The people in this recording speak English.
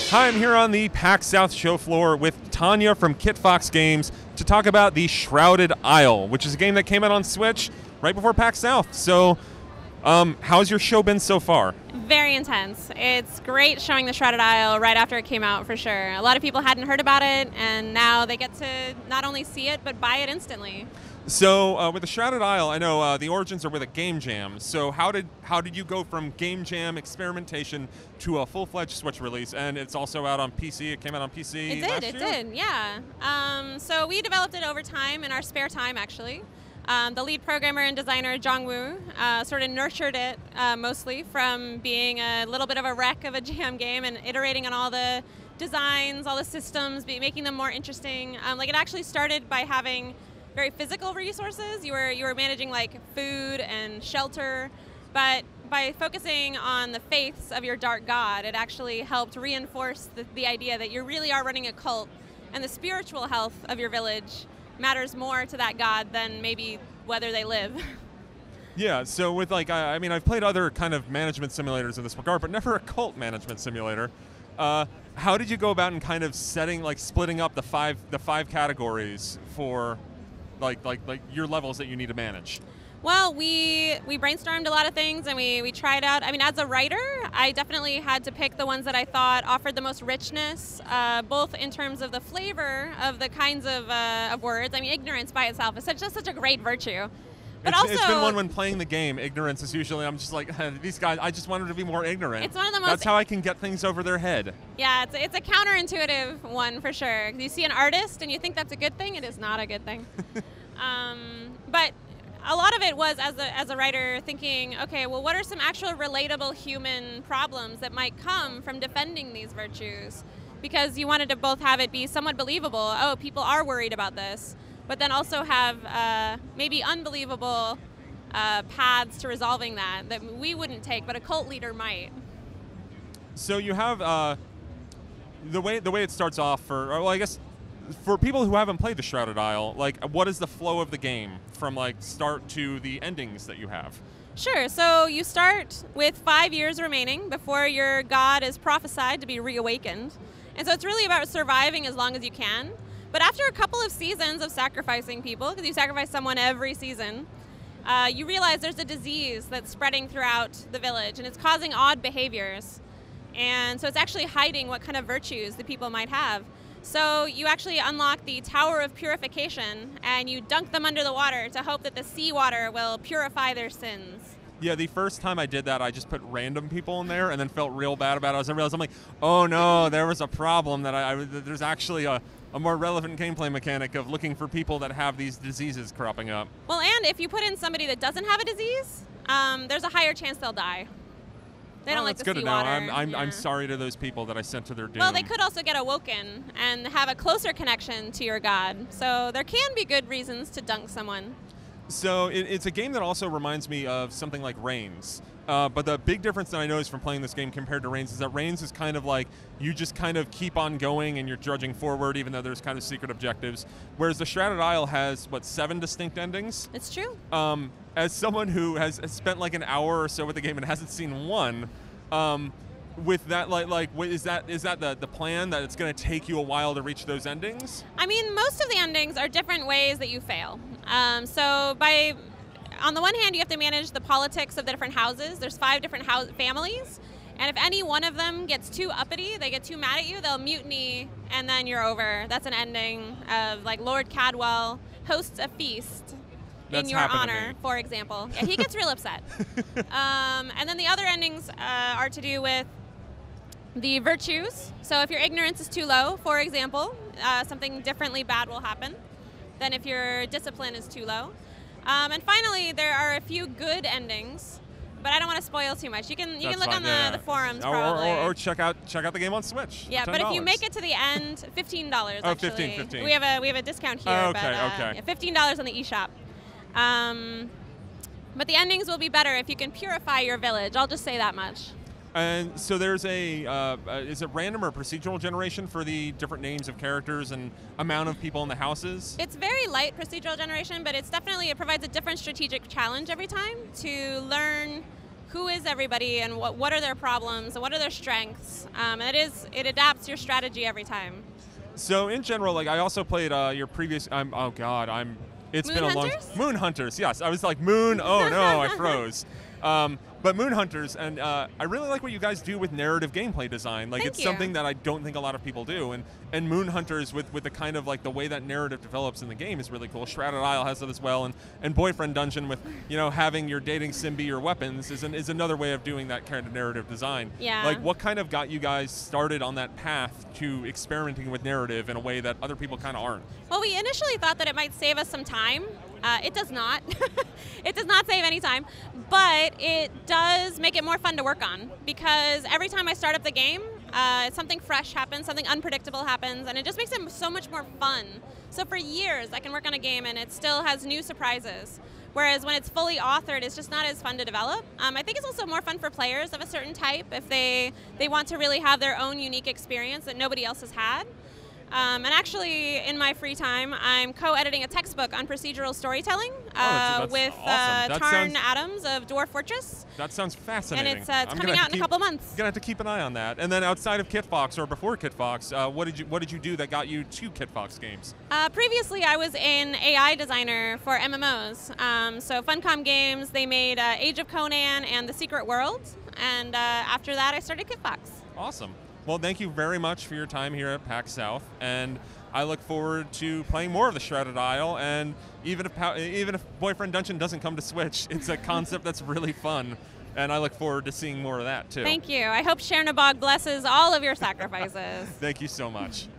Hi, I'm here on the PAX South show floor with Tonya from Kitfox Games to talk about the Shrouded Isle, which is a game that came out on Switch right before PAX South. So, how's your show been so far? Very intense. It's great showing the Shrouded Isle right after it came out, for sure. A lot of people hadn't heard about it, and now they get to not only see it, but buy it instantly. So, with the Shrouded Isle, I know the origins are with a game jam. So, how did you go from game jam experimentation to a full-fledged Switch release? And it's also out on PC. It came out on PC last year? It did, yeah. So we developed it over time, in our spare time, actually. The lead programmer and designer, Jong Woo, sort of nurtured it mostly from being a little bit of a wreck of a jam game and iterating on all the designs, all the systems, making them more interesting. It actually started by having very physical resources. You were managing like food and shelter, but by focusing on the faiths of your dark god, it actually helped reinforce the idea that you really are running a cult, and the spiritual health of your village matters more to that god than maybe whether they live. Yeah, so with I mean, I've played other kind of management simulators in this regard, but never a cult management simulator. How did you go about in kind of splitting up the five categories for like your levels that you need to manage? Well, we brainstormed a lot of things, and we tried out. I mean, as a writer, I definitely had to pick the ones that I thought offered the most richness, both in terms of the flavor of the kinds of words. I mean, ignorance by itself is such a great virtue. But it's been one when playing the game. Ignorance is usually, I'm just like, these guys, I just want them to be more ignorant. It's one of the most. That's how I can get things over their head. Yeah, it's a counterintuitive one for sure. You see an artist and you think that's a good thing. It is not a good thing. But a lot of it was, as a writer, thinking, okay, well, what are some actual relatable human problems that might come from defending these virtues? Because you wanted to both have it be somewhat believable. Oh, people are worried about this. But then also have maybe unbelievable paths to resolving that we wouldn't take, but a cult leader might. So you have the way it starts off I guess for people who haven't played the Shrouded Isle, what is the flow of the game from start to the endings that you have? Sure. So you start with 5 years remaining before your god is prophesied to be reawakened, and so it's really about surviving as long as you can. But after a couple of seasons of sacrificing people, because you sacrifice someone every season, you realize there's a disease that's spreading throughout the village, and it's causing odd behaviors. And so it's actually hiding what kind of virtues the people might have. So you actually unlock the Tower of Purification, and you dunk them under the water to hope that the seawater will purify their sins. Yeah, the first time I did that, I just put random people in there and then felt real bad about it. I realized, I'm like, oh no, there was a problem that there's actually a more relevant gameplay mechanic of looking for people that have these diseases cropping up. Well, and if you put in somebody that doesn't have a disease, there's a higher chance they'll die. They don't like the seawater. That's good to know. I'm sorry to those people that I sent to their doom. Well, they could also get awoken and have a closer connection to your god. So there can be good reasons to dunk someone. So it's a game that also reminds me of something like Reigns. But the big difference that I noticed from playing this game compared to Reigns is that Reigns is kind of like you just kind of keep on going and you're drudging forward, even though there's kind of secret objectives. Whereas the Shrouded Isle has, 7 distinct endings? It's true. As someone who has spent an hour or so with the game and hasn't seen one, with that, is that the plan, that it's going to take you a while to reach those endings? I mean, most of the endings are different ways that you fail. On the one hand, you have to manage the politics of the different houses. There's 5 different families, and if any one of them gets too uppity, they get too mad at you, they'll mutiny, and then you're over. That's an ending of Lord Cadwell hosts a feast in your honor, for example. Yeah, he gets real upset. And then the other endings are to do with the virtues. So if your ignorance is too low, for example, something differently bad will happen than if your discipline is too low. And finally, there are a few good endings, but I don't want to spoil too much. You can look on the forums probably. Or check out the game on Switch. Yeah, but if you make it to the end, $15 actually. Oh, 15. We have a discount here. Oh, okay. $15 on the eShop. But the endings will be better if you can purify your village. I'll just say that much. And so there's is it random or procedural generation for the different names of characters and amount of people in the houses? It's very light procedural generation, but it provides a different strategic challenge every time to learn who is everybody and what are their problems and what are their strengths. And it adapts your strategy every time. So in general, like I also played your previous. Oh God, It's been a long. Moon Hunters. Yes, I was like Moon. Oh no, I froze. But Moon Hunters, and I really like what you guys do with narrative gameplay design. Like it's something that I don't think a lot of people do. And Moon Hunters with the kind of like the way that narrative develops in the game is really cool. Shrouded Isle has it as well, and Boyfriend Dungeon with having your dating sim be your weapons is another way of doing that kind of narrative design. Yeah. Like what kind of got you guys started on that path to experimenting with narrative in a way that other people kind of aren't? Well, we initially thought that it might save us some time. It does not. It does not save any time, but it does make it more fun to work on because every time I start up the game, something fresh happens, something unpredictable happens, and it just makes it so much more fun. So for years, I can work on a game and it still has new surprises. Whereas when it's fully authored, it's just not as fun to develop. I think it's also more fun for players of a certain type if they want to really have their own unique experience that nobody else has had. And actually, in my free time, I'm co-editing a textbook on procedural storytelling with awesome. Tarn Adams of Dwarf Fortress. That sounds fascinating. And it's coming out in a couple months. Gonna have to keep an eye on that. And then outside of Kitfox or before Kitfox, what did you do that got you to Kitfox Games? Previously, I was an AI designer for MMOs. So Funcom Games, they made Age of Conan and The Secret World. And after that, I started Kitfox. Awesome. Well, thank you very much for your time here at PAX South, and I look forward to playing more of the Shrouded Isle. And even if Boyfriend Dungeon doesn't come to Switch, it's a concept that's really fun, and I look forward to seeing more of that too. Thank you. I hope Chernabog blesses all of your sacrifices. Thank you so much.